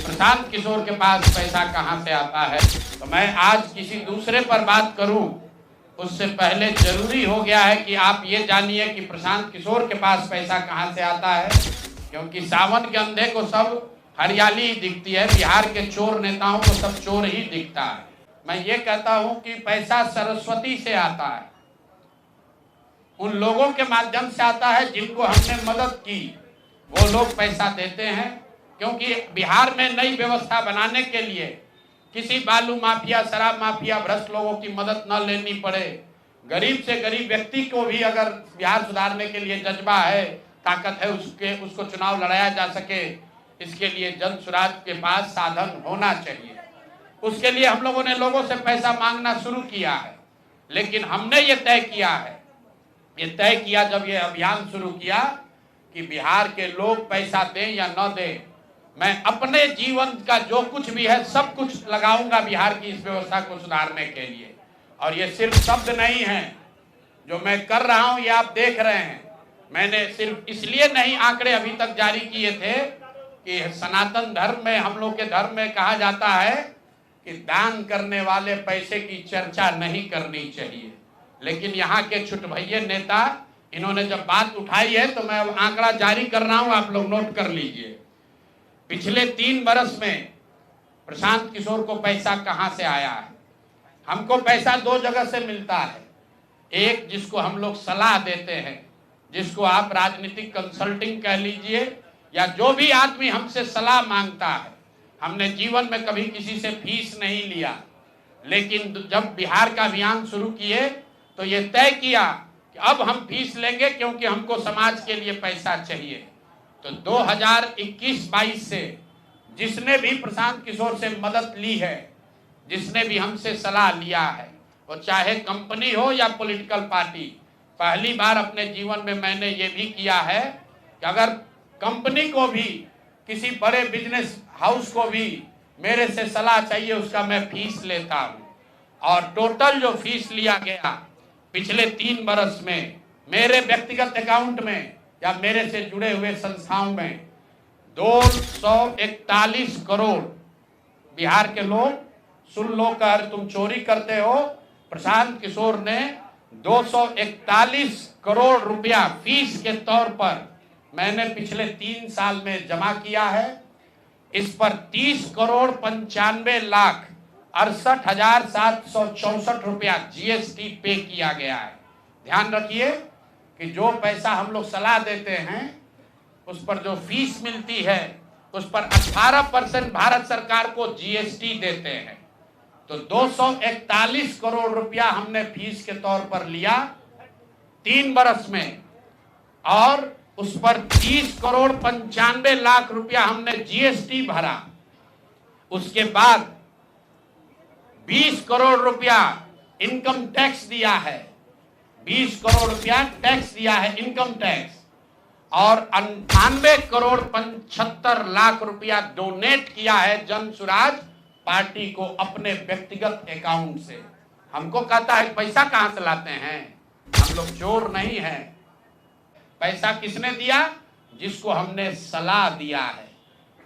प्रशांत किशोर के पास पैसा कहां से आता है। तो मैं आज किसी दूसरे पर बात करूं उससे पहले जरूरी हो गया है कि आप ये जानिए कि प्रशांत किशोर के पास पैसा कहां से आता है, क्योंकि सावन के अंधे को सब हरियाली ही दिखती है, बिहार के चोर नेताओं को सब चोर ही दिखता है। मैं ये कहता हूं कि पैसा सरस्वती से आता है, उन लोगों के माध्यम से आता है जिनको हमने मदद की, वो लोग पैसा देते हैं। क्योंकि बिहार में नई व्यवस्था बनाने के लिए किसी बालू माफिया, शराब माफिया, भ्रष्ट लोगों की मदद न लेनी पड़े, गरीब से गरीब व्यक्ति को भी अगर बिहार सुधारने के लिए जज्बा है, ताकत है, उसको चुनाव लड़ाया जा सके, इसके लिए जन स्वराज के पास साधन होना चाहिए। उसके लिए हम लोगों ने लोगों से पैसा मांगना शुरू किया है, लेकिन हमने ये तय किया जब ये अभियान शुरू किया कि बिहार के लोग पैसा दें या न दें, मैं अपने जीवन का जो कुछ भी है सब कुछ लगाऊंगा बिहार की इस व्यवस्था को सुधारने के लिए। और ये सिर्फ शब्द नहीं है जो मैं कर रहा हूं, ये आप देख रहे हैं। मैंने सिर्फ इसलिए नहीं आंकड़े अभी तक जारी किए थे कि सनातन धर्म में, हम लोग के धर्म में कहा जाता है कि दान करने वाले पैसे की चर्चा नहीं करनी चाहिए, लेकिन यहाँ के छुटभैये नेता इन्होंने जब बात उठाई है तो मैं अब आंकड़ा जारी कर रहा हूं, आप लोग नोट कर लीजिए। पिछले 3 बरस में प्रशांत किशोर को पैसा कहां से आया है। हमको पैसा 2 जगह से मिलता है। एक, जिसको हम लोग सलाह देते हैं, जिसको आप राजनीतिक कंसल्टिंग कह लीजिए, या जो भी आदमी हमसे सलाह मांगता है। हमने जीवन में कभी किसी से फीस नहीं लिया, लेकिन जब बिहार का अभियान शुरू किए तो ये तय किया कि अब हम फीस लेंगे, क्योंकि हमको समाज के लिए पैसा चाहिए। तो 2021-22 से जिसने भी प्रशांत किशोर से मदद ली है, जिसने भी हमसे सलाह लिया है, वो चाहे कंपनी हो या पॉलिटिकल पार्टी, पहली बार अपने जीवन में मैंने ये भी किया है कि अगर कंपनी को भी, किसी बड़े बिजनेस हाउस को भी मेरे से सलाह चाहिए, उसका मैं फीस लेता हूँ। और टोटल जो फीस लिया गया पिछले 3 बरस में मेरे व्यक्तिगत अकाउंट में या मेरे से जुड़े हुए संस्थाओं में 241 करोड़। बिहार के लोग सुन लो, कर तुम चोरी करते हो, प्रशांत किशोर ने 241 करोड़ रुपया फीस के तौर पर मैंने पिछले 3 साल में जमा किया है। इस पर 30 करोड़ 95 लाख 68,764 रुपया जीएसटी पे किया गया है। ध्यान रखिए कि जो पैसा हम लोग सलाह देते हैं, उस पर जो फीस मिलती है, उस पर 18% भारत सरकार को जीएसटी देते हैं। तो 241 करोड़ रुपया हमने फीस के तौर पर लिया 3 बरस में, और उस पर 30 करोड़ 95 लाख रुपया हमने जीएसटी भरा। उसके बाद 20 करोड़ रुपया इनकम टैक्स दिया है, 20 करोड़ रुपया टैक्स दिया है, इनकम टैक्स, और 98 करोड़ 75 लाख रुपया डोनेट किया है जन स्वराज पार्टी को अपने व्यक्तिगत अकाउंट से। हमको कहता है पैसा कहां से लाते हैं, हम लोग चोर नहीं हैं। पैसा किसने दिया? जिसको हमने सलाह दिया है।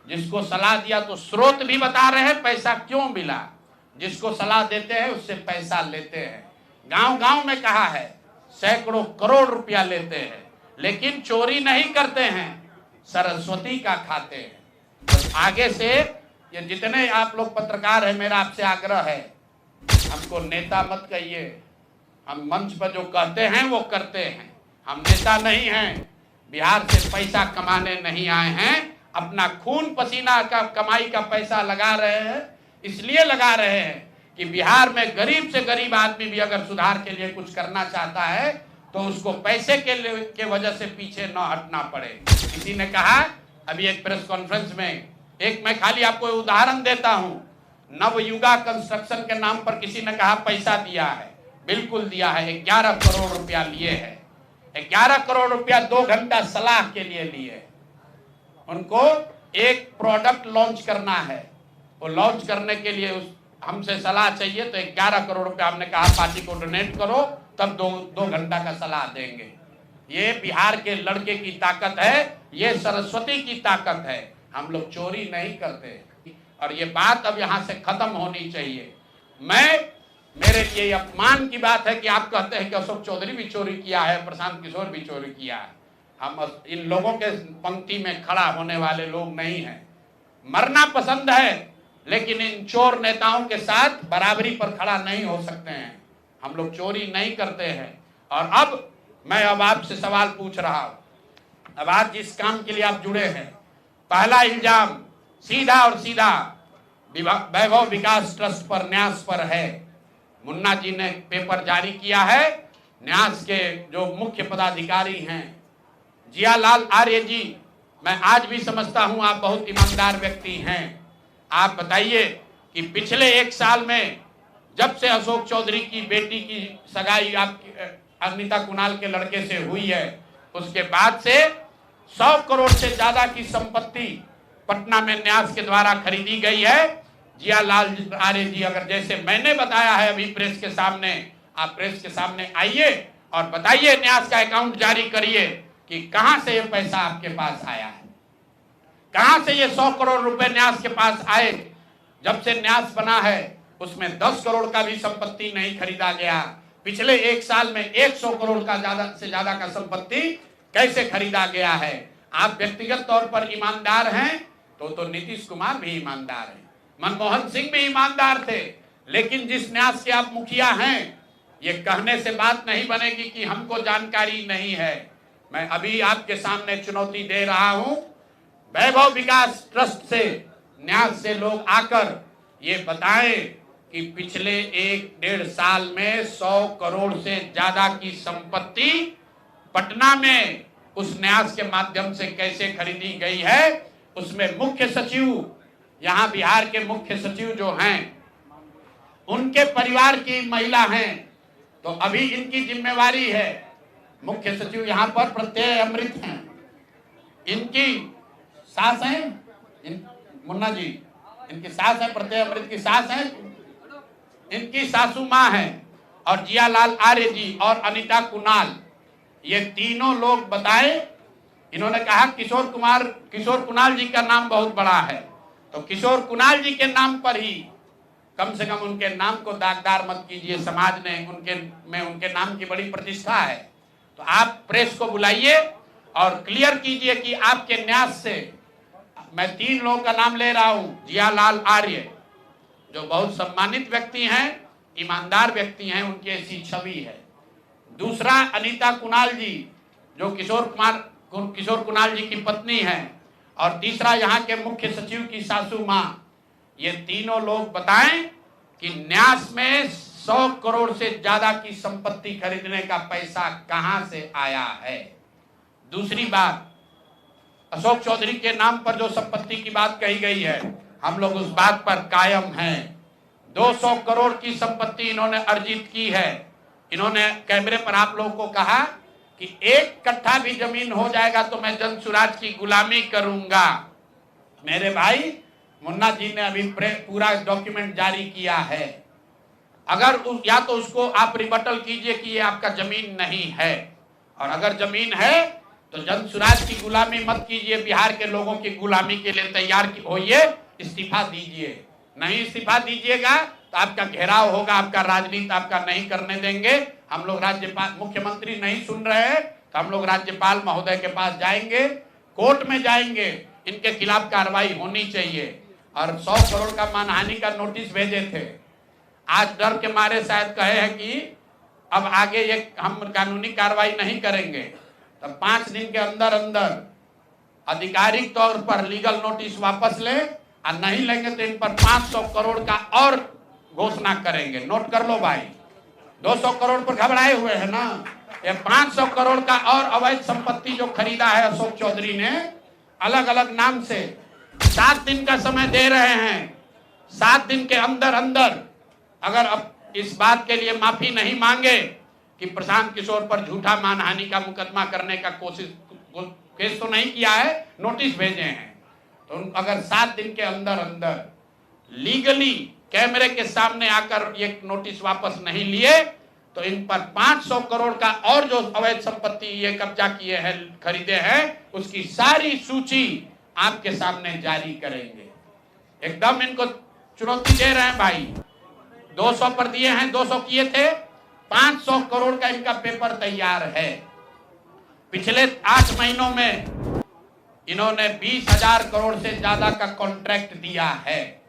जिसको सलाह दिया तो स्रोत भी बता रहे हैं पैसा क्यों मिला। जिसको सलाह देते हैं उससे पैसा लेते हैं। गांव गांव में कहा है, सैकड़ों करोड़ रुपया लेते हैं, लेकिन चोरी नहीं करते हैं, सरस्वती का खाते हैं। तो आगे से ये जितने आप लोग पत्रकार हैं, मेरा आपसे आग्रह है, हमको नेता मत कहिए। हम मंच पर जो कहते हैं वो करते हैं। हम नेता नहीं हैं, बिहार से पैसा कमाने नहीं आए हैं। अपना खून पसीना का कमाई का पैसा लगा रहे हैं, इसलिए लगा रहे हैं कि बिहार में गरीब से गरीब आदमी भी अगर सुधार के लिए कुछ करना चाहता है तो उसको पैसे के वजह से पीछे न हटना पड़े। किसी ने कहा अभी एक प्रेस कॉन्फ्रेंस में, एक मैं खाली आपको उदाहरण देता हूं, नवयुगा कंस्ट्रक्शन के नाम पर किसी ने कहा पैसा दिया है। बिल्कुल दिया है, 11 करोड़ रुपया लिए है। 11 करोड़ रुपया 2 घंटा सलाह के लिए लिए। उनको एक प्रोडक्ट लॉन्च करना है, वो लॉन्च करने के लिए हमसे सलाह चाहिए, तो 11 करोड़ रुपया हमने कहा पार्टी को डोनेट करो, तब 2 घंटा का सलाह देंगे। ये बिहार के लड़के की ताकत है, ये सरस्वती की ताकत है। हम लोग चोरी नहीं करते और ये बात अब यहाँ से खत्म होनी चाहिए। मेरे लिए अपमान की बात है कि आप कहते हैं कि अशोक चौधरी भी चोरी किया है, प्रशांत किशोर भी चोरी किया है। हम इन लोगों के पंक्ति में खड़ा होने वाले लोग नहीं हैं। मरना पसंद है लेकिन इन चोर नेताओं के साथ बराबरी पर खड़ा नहीं हो सकते हैं। हम लोग चोरी नहीं करते हैं। और अब मैं आपसे सवाल पूछ रहा हूं। अब आज जिस काम के लिए आप जुड़े हैं, पहला इल्जाम सीधा और सीधा वैभव विकास ट्रस्ट पर, न्यास पर है। मुन्ना जी ने पेपर जारी किया है। न्यास के जो मुख्य पदाधिकारी हैं जियालाल आर्य जी, मैं आज भी समझता हूं आप बहुत ईमानदार व्यक्ति हैं। आप बताइए कि पिछले 1 साल में जब से अशोक चौधरी की बेटी की सगाई आपकी अनिता कुणाल के लड़के से हुई है, उसके बाद से 100 करोड़ से ज्यादा की संपत्ति पटना में न्यास के द्वारा खरीदी गई है। जियालाल आर्य जी, अगर जैसे मैंने बताया है अभी प्रेस के सामने, आप प्रेस के सामने आइए और बताइए, न्यास का अकाउंट जारी करिए कि कहां से ये पैसा आपके पास आया है, कहां से ये 100 करोड़ रुपए न्यास के पास आए। जब से न्यास बना है उसमें 10 करोड़ का भी संपत्ति नहीं खरीदा गया। पिछले 1 साल में 100 करोड़ का ज्यादा से ज्यादा का संपत्ति कैसे खरीदा गया है। आप व्यक्तिगत तौर पर ईमानदार हैं तो नीतीश कुमार भी ईमानदार है, मनमोहन सिंह भी ईमानदार थे। लेकिन जिस न्यास के आप मुखिया हैं, ये कहने से बात नहीं बनेगी कि हमको जानकारी नहीं है। मैं अभी आपके सामने चुनौती दे रहा हूं, वैभव विकास ट्रस्ट से, न्यास से लोग आकर ये बताएं कि पिछले 1-1.5 साल में 100 करोड़ से ज्यादा की संपत्ति पटना में उस न्यास के माध्यम से कैसे खरीदी गई है। उसमें मुख्य सचिव, यहाँ बिहार के मुख्य सचिव जो हैं, उनके परिवार की महिला हैं, तो अभी इनकी जिम्मेवारी है। मुख्य सचिव यहाँ पर प्रत्यय अमृत हैं, इनकी सास हैं, मुन्ना जी इनकी सास है, प्रत्यय अमृत की सास है, इनकी सासू माँ है, और जियालाल आर्य जी और अनिता कुणाल, ये तीनों लोग बताएं। इन्होंने कहा किशोर कुणाल जी का नाम बहुत बड़ा है, तो किशोर कुणाल जी के नाम पर ही कम से कम उनके नाम को दागदार मत कीजिए। समाज ने उनके नाम की बड़ी प्रतिष्ठा है। तो आप प्रेस को बुलाइए और क्लियर कीजिए कि आपके न्यास से, मैं 3 लोगों का नाम ले रहा हूं। जियालाल आर्य जो बहुत सम्मानित व्यक्ति हैं, ईमानदार व्यक्ति हैं, उनकी ऐसी छवि है। दूसरा अनीता कुणाल जी जो किशोर कुणाल जी की पत्नी है, और तीसरा यहाँ के मुख्य सचिव की सासू माँ। ये तीनों लोग बताएं कि न्यास में 100 करोड़ से ज्यादा की संपत्ति खरीदने का पैसा कहां से आया है। दूसरी बात, अशोक चौधरी के नाम पर जो संपत्ति की बात कही गई है, हम लोग उस बात पर कायम हैं। 200 करोड़ की संपत्ति इन्होंने अर्जित की है। इन्होंने कैमरे पर आप लोगों को कहा कि 1 कट्ठा भी जमीन हो जाएगा तो मैं जनसुराज की गुलामी करूंगा। मेरे भाई, मुन्ना जी ने अभी पूरा डॉक्यूमेंट जारी किया है। अगर या तो उसको आप रिबटल कीजिए कि ये आपका जमीन नहीं है, और अगर जमीन है तो जनसुराज की गुलामी मत कीजिए। बिहार के लोगों की गुलामी के लिए तैयार होइए, इस्तीफा दीजिए। नहीं इस्तीफा दीजिएगा तो आपका घेराव होगा, आपका राजनीति आपका नहीं करने देंगे। हम लोग राज्यपाल, मुख्यमंत्री नहीं सुन रहे हैं तो हम लोग राज्यपाल महोदय के पास जाएंगे, कोर्ट में जाएंगे, इनके खिलाफ कार्रवाई होनी चाहिए। और 100 करोड़ का मानहानि का नोटिस भेजे थे। आज डर के मारे शायद कहे हैं कि अब आगे ये हम कानूनी कार्रवाई नहीं करेंगे, तो 5 दिन के अंदर अंदर आधिकारिक तौर पर लीगल नोटिस वापस ले, और नहीं लेंगे तो इन पर 500 करोड़ का और घोषणा करेंगे। नोट कर लो भाई, 200 करोड़ पर घबराए हुए हैं ना, ये 500 करोड़ का और अवैध संपत्ति जो खरीदा है अशोक चौधरी ने अलग अलग नाम से। 7 दिन का समय दे रहे हैं। 7 दिन के अंदर अंदर अगर अब इस बात के लिए माफी नहीं मांगे कि प्रशांत किशोर पर झूठा मानहानि का मुकदमा करने का केस तो नहीं किया है, नोटिस भेजे हैं, तो अगर 7 दिन के अंदर अंदर लीगली कैमरे के सामने आकर ये नोटिस वापस नहीं लिए तो इन पर 500 करोड़ का और जो अवैध संपत्ति ये कब्जा किए हैं, खरीदे हैं, उसकी सारी सूची आपके सामने जारी करेंगे। एकदम इनको चुनौती दे रहे हैं भाई। 200 पर दिए हैं, 200 किए थे, 500 करोड़ का इनका पेपर तैयार है। पिछले 8 महीनों में इन्होंने 20,000 करोड़ से ज्यादा का कॉन्ट्रैक्ट दिया है।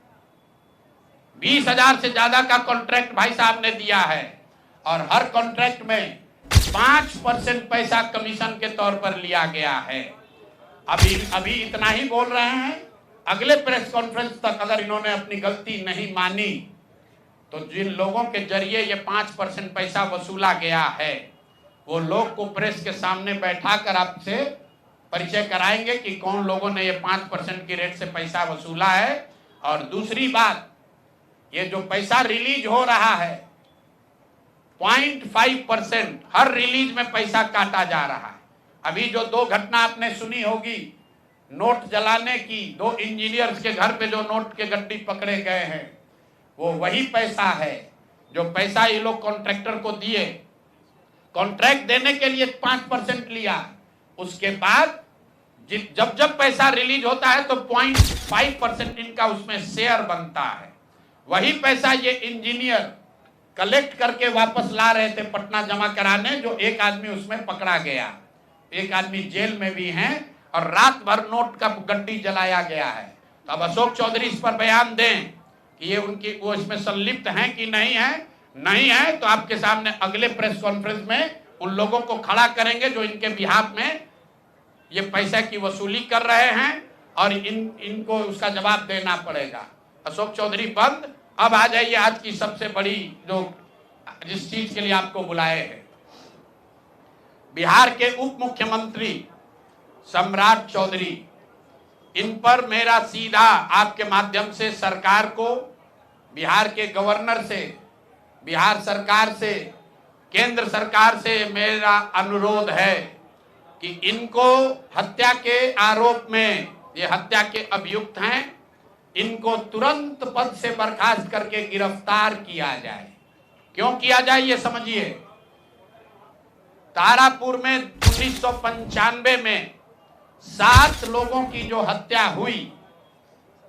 20,000 से ज्यादा का कॉन्ट्रैक्ट भाई साहब ने दिया है, और हर कॉन्ट्रैक्ट में 5% पैसा कमीशन के तौर पर लिया गया है। अभी इतना ही बोल रहे हैं। अगले प्रेस कॉन्फ्रेंस तक अगर इन्होंने अपनी गलती नहीं मानी तो जिन लोगों के जरिए ये 5% पैसा वसूला गया है वो लोग को प्रेस के सामने बैठाकर आपसे परिचय कराएंगे कि कौन लोगों ने ये 5% की रेट से पैसा वसूला है। और दूसरी बात, ये जो पैसा रिलीज हो रहा है 0.5% हर रिलीज में पैसा काटा जा रहा है। अभी जो 2 घटना आपने सुनी होगी नोट जलाने की, 2 इंजीनियर्स के घर पे जो नोट के गड्डी पकड़े गए हैं, वो वही पैसा है जो पैसा ये लोग कॉन्ट्रैक्टर को दिए। कॉन्ट्रैक्ट देने के लिए 5% लिया, उसके बाद जब पैसा रिलीज होता है तो 0.5% इनका उसमें शेयर बनता है। वही पैसा ये इंजीनियर कलेक्ट करके वापस ला रहे थे पटना जमा कराने, जो एक आदमी उसमें पकड़ा गया, एक आदमी जेल में भी है, और रात भर नोट का गड्डी जलाया गया है। तो अब अशोक चौधरी इस पर बयान दें कि ये वो इसमें संलिप्त हैं कि नहीं है। नहीं है तो आपके सामने अगले प्रेस कॉन्फ्रेंस में उन लोगों को खड़ा करेंगे जो इनके बिहाफ में ये पैसे की वसूली कर रहे हैं, और इनको उसका जवाब देना पड़ेगा। अशोक चौधरी बंद। अब आ जाइए आज की सबसे बड़ी जिस चीज के लिए आपको बुलाए हैं। बिहार के उप मुख्यमंत्री सम्राट चौधरी, इन पर मेरा सीधा आपके माध्यम से सरकार को, बिहार के गवर्नर से, बिहार सरकार से, केंद्र सरकार से मेरा अनुरोध है कि इनको हत्या के आरोप में, ये हत्या के अभियुक्त हैं, इनको तुरंत पद से बर्खास्त करके गिरफ्तार किया जाए। क्यों किया जाए ये समझिए। तारापुर में 1995 में 7 लोगों की जो हत्या हुई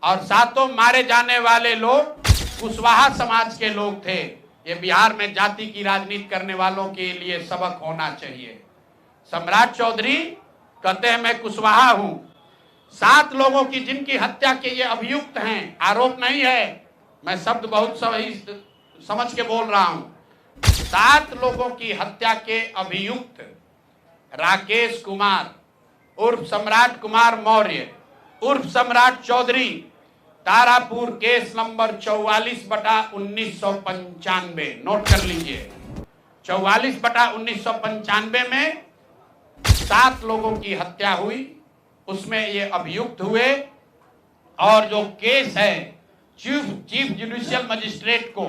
और 7 मारे जाने वाले लोग कुशवाहा समाज के लोग थे। ये बिहार में जाति की राजनीति करने वालों के लिए सबक होना चाहिए। सम्राट चौधरी कहते हैं मैं कुशवाहा हूं। 7 लोगों की जिनकी हत्या के ये अभियुक्त हैं, आरोप नहीं है, मैं शब्द बहुत सही समझ के बोल रहा हूं। 7 लोगों की हत्या के अभियुक्त राकेश कुमार उर्फ सम्राट कुमार मौर्य उर्फ Samrat Chaudhary, Tarapur case number 44/1995, note कर लीजिए। 44/1995 में 7 लोगों की हत्या हुई, उसमें ये अभियुक्त हुए। और जो केस है चीफ जुडिशियल मजिस्ट्रेट को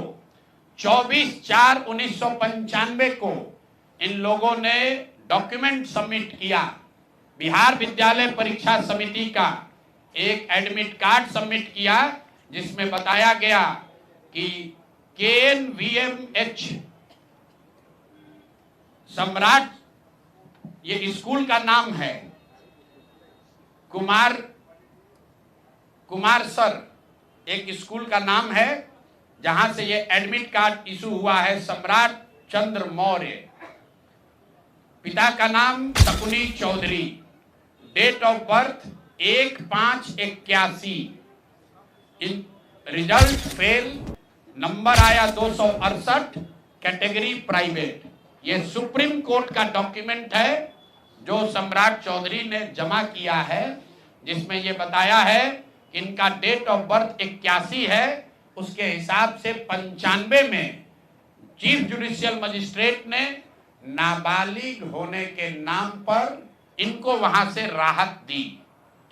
24/4/1995 को इन लोगों ने डॉक्यूमेंट सबमिट किया। बिहार विद्यालय परीक्षा समिति का एक एडमिट कार्ड सबमिट किया जिसमें बताया गया कि KNVMH सम्राट, ये स्कूल का नाम है, कुमार सर एक स्कूल का नाम है जहां से ये एडमिट कार्ड इशू हुआ है। सम्राट चंद्र मौर्य, पिता का नाम Shakuni Chaudhary, date of birth 1/5/81, in result fail, number आया 268, कैटेगरी प्राइवेट। ये सुप्रीम कोर्ट का डॉक्यूमेंट है जो सम्राट चौधरी ने जमा किया है, जिसमें ये बताया है इनका डेट ऑफ बर्थ 81 है, उसके हिसाब से 95 में चीफ जुडिशियल मजिस्ट्रेट ने नाबालिग होने के नाम पर इनको वहां से राहत दी।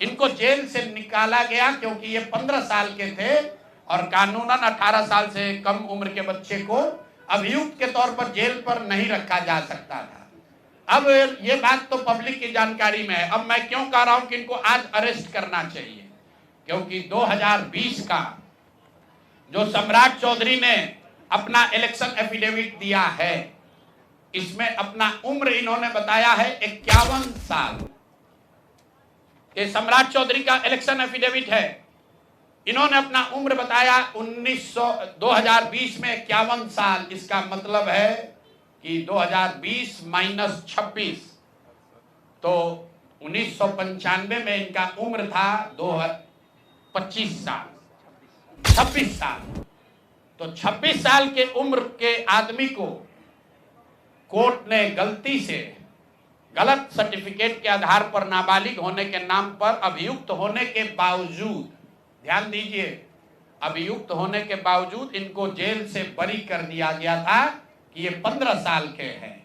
इनको जेल से निकाला गया क्योंकि ये 15 साल के थे और कानूनन 18 साल से कम उम्र के बच्चे को अभियुक्त के तौर पर जेल पर नहीं रखा जा सकता था। अब ये बात तो पब्लिक की जानकारी में है। अब मैं क्यों कह रहा हूं कि इनको आज अरेस्ट करना चाहिए, क्योंकि 2020 का जो सम्राट चौधरी ने अपना इलेक्शन एफिडेविट दिया है, इसमें अपना उम्र इन्होंने बताया है 51 साल। कि सम्राट चौधरी का इलेक्शन एफिडेविट है। इन्होंने अपना उम्र बताया 2020 में 51 साल। इसका मतलब है कि 2020 माइनस 26, तो 1995 में इनका उम्र था 25 साल, 26 साल। तो 26 साल के उम्र के आदमी को कोर्ट ने गलती से गलत सर्टिफिकेट के आधार पर नाबालिग होने के नाम पर अभियुक्त होने के बावजूद, ध्यान दीजिए, अभियुक्त होने के बावजूद इनको जेल से बरी कर दिया गया था कि ये 15 साल के हैं,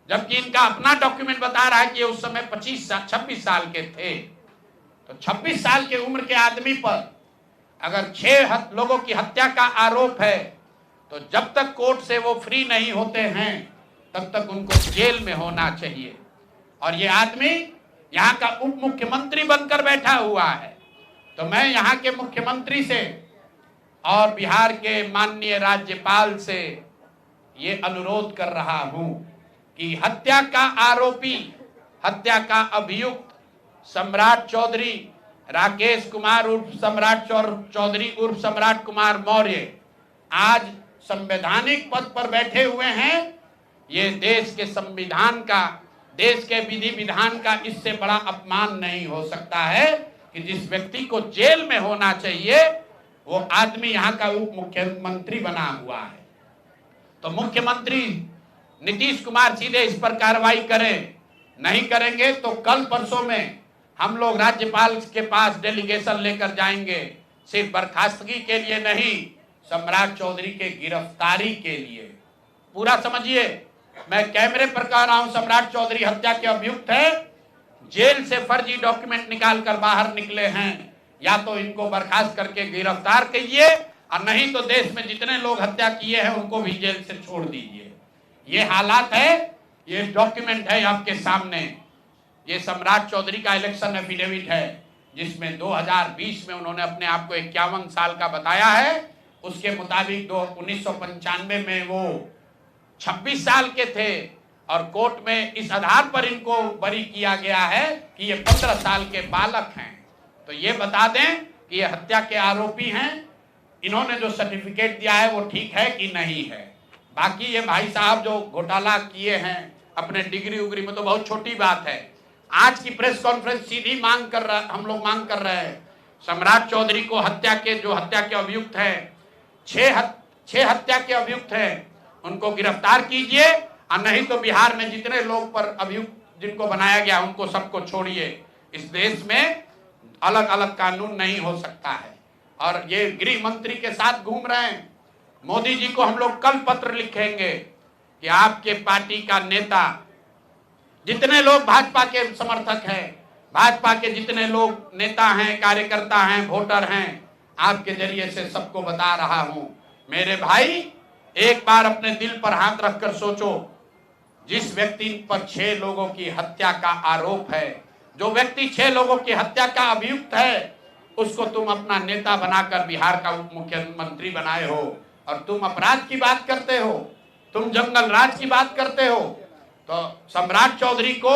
जबकि इनका अपना डॉक्यूमेंट बता रहा है कि ये उस समय 26 साल के थे। तो 26 साल के उम्र के आदमी पर अगर 6 लोगों की हत्या का आरोप है तो जब तक कोर्ट से वो फ्री नहीं होते हैं तब तक उनको जेल में होना चाहिए। और ये आदमी यहाँ का उप मुख्यमंत्री बनकर बैठा हुआ है। तो मैं यहाँ के मुख्यमंत्री से और बिहार के माननीय राज्यपाल से ये अनुरोध कर रहा हूँ कि हत्या का आरोपी, हत्या का अभियुक्त सम्राट चौधरी, राकेश कुमार उर्फ सम्राट चौधरी उर्फ सम्राट कुमार मौर्य आज संवैधानिक पद पर बैठे हुए हैं। ये देश के संविधान का, देश के विधि विधान का इससे बड़ा अपमान नहीं हो सकता है कि जिस व्यक्ति को जेल में होना चाहिए वो आदमी यहाँ का उप मुख्यमंत्री बना हुआ है। तो मुख्यमंत्री नीतीश कुमार सीधे इस पर कार्रवाई करें। नहीं करेंगे तो कल परसों में हम लोग राज्यपाल के पास डेलीगेशन लेकर जाएंगे, सिर्फ बर्खास्तगी के लिए नहीं, सम्राट चौधरी के गिरफ्तारी के लिए। पूरा समझिए, मैं कैमरे पर कह रहा हूं, सम्राट चौधरी हत्या के अभियुक्त है, जेल से फर्जी डॉक्यूमेंट निकाल कर बाहर निकले हैं। या तो इनको बर्खास्त करके गिरफ्तार कीजिए और नहीं तो देश में जितने लोग हत्या किए हैं उनको भी जेल से छोड़ दीजिए। ये हालात है, ये डॉक्यूमेंट है आपके सामने। ये सम्राट चौधरी का इलेक्शन एफिडेविट है जिसमें 2020 में उन्होंने अपने आप को 51 साल का बताया है। उसके मुताबिक 1995 में वो 26 साल के थे और कोर्ट में इस आधार पर इनको बरी किया गया है कि ये 15 साल के बालक हैं। तो ये बता दें कि ये हत्या के आरोपी हैं। इन्होंने जो सर्टिफिकेट दिया है वो ठीक है कि नहीं है। बाकी ये भाई साहब जो घोटाला किए हैं अपने डिग्री उग्री में, तो बहुत छोटी बात है। आज की प्रेस कॉन्फ्रेंस सीधी हम लोग मांग कर रहे हैं, सम्राट चौधरी को हत्या के अभियुक्त हैं, 6 हत्या के अभियुक्त हैं, उनको गिरफ्तार कीजिए और नहीं तो बिहार में जितने लोग पर अभियुक्त जिनको बनाया गया उनको सबको छोड़िए। इस देश में अलग अलग कानून नहीं हो सकता है। और ये गृह मंत्री के साथ घूम रहे हैं। मोदी जी को हम लोग कल पत्र लिखेंगे कि आपके पार्टी का नेता, जितने लोग भाजपा के समर्थक हैं, भाजपा के जितने लोग नेता हैं, कार्यकर्ता हैं, वोटर हैं, आपके जरिए से सबको बता रहा हूं, मेरे भाई एक बार अपने दिल पर हाथ रखकर सोचो। जिस व्यक्ति पर 6 लोगों की हत्या का आरोप है, जो व्यक्ति 6 लोगों की हत्या का अभियुक्त है, उसको तुम अपना नेता बनाकर बिहार का उप मुख्यमंत्री बनाए हो और तुम अपराध की बात करते हो, तुम जंगल राज की बात करते हो। तो सम्राट चौधरी को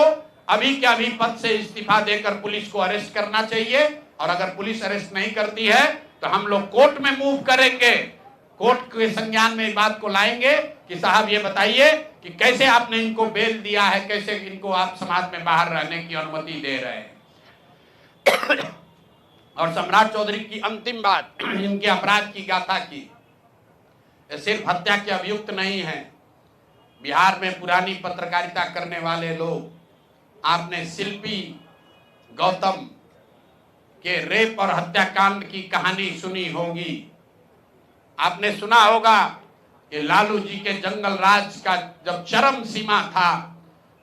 अभी के अभी पद से इस्तीफा देकर पुलिस को अरेस्ट करना चाहिए और अगर पुलिस अरेस्ट नहीं करती है तो हम लोग कोर्ट में मूव करेंगे, कोर्ट के संज्ञान में इस बात को लाएंगे कि साहब ये बताइए कि कैसे आपने इनको बेल दिया है, कैसे इनको आप समाज में बाहर रहने की अनुमति दे रहे हैं। और सम्राट चौधरी की अंतिम बात, इनके अपराध की गाथा की, सिर्फ हत्या के अभियुक्त नहीं है। बिहार में पुरानी पत्रकारिता करने वाले लोग, आपने शिल्पी गौतम के रेप और हत्याकांड की कहानी सुनी होगी। आपने सुना होगा कि लालू जी के जंगल राज का जब चरम सीमा था,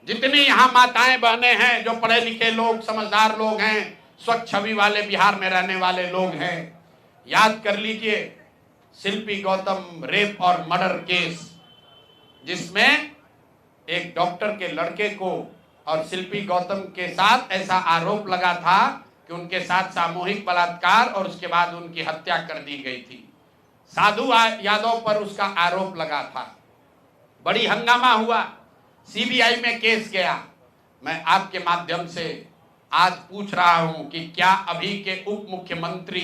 जितनी यहाँ माताएं बहनें हैं, जो पढ़े लिखे लोग, समझदार लोग हैं, स्वच्छ छवि वाले बिहार में रहने वाले लोग हैं, याद कर लीजिए शिल्पी गौतम रेप और मर्डर केस, जिसमें एक डॉक्टर के लड़के को और शिल्पी गौतम के साथ ऐसा आरोप लगा था कि उनके साथ सामूहिक बलात्कार और उसके बाद उनकी हत्या कर दी गई थी। साधु यादव पर उसका आरोप लगा था, बड़ी हंगामा हुआ, सीबीआई में केस गया। मैं आपके माध्यम से आज पूछ रहा हूं कि क्या अभी के उप मुख्यमंत्री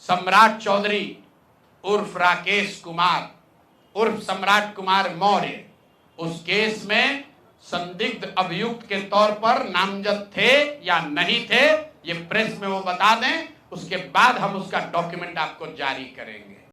सम्राट चौधरी उर्फ राकेश कुमार उर्फ सम्राट कुमार मौर्य उस केस में संदिग्ध अभियुक्त के तौर पर नामजद थे या नहीं थे, ये प्रेस में वो बता दें, उसके बाद हम उसका डॉक्यूमेंट आपको जारी करेंगे।